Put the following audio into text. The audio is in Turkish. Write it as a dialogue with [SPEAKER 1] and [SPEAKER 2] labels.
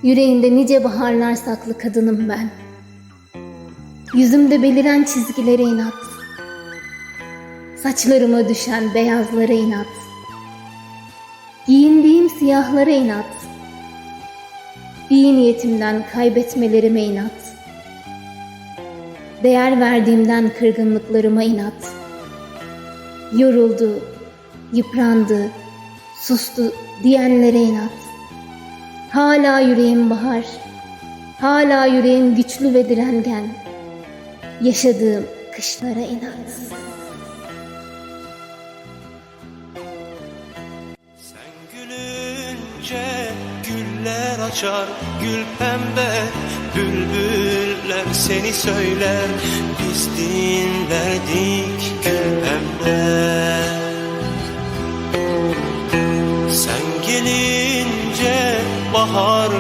[SPEAKER 1] Yüreğinde nice baharlar saklı kadınım ben. Yüzümde beliren çizgilere inat, saçlarıma düşen beyazlara inat, giyindiğim siyahlara inat, iyi niyetimden kaybetmelerime inat, değer verdiğimden kırgınlıklarıma inat. Yoruldu, yıprandı, sustu diyenlere inat. Hala yüreğim bahar, hala yüreğim güçlü ve direngen. Yaşadığım kışlara inat.
[SPEAKER 2] Sen gülünce güller açar, gül pembe bülbüller seni söyler. Biz dinlerdik gül pembe. Sen gelince bahar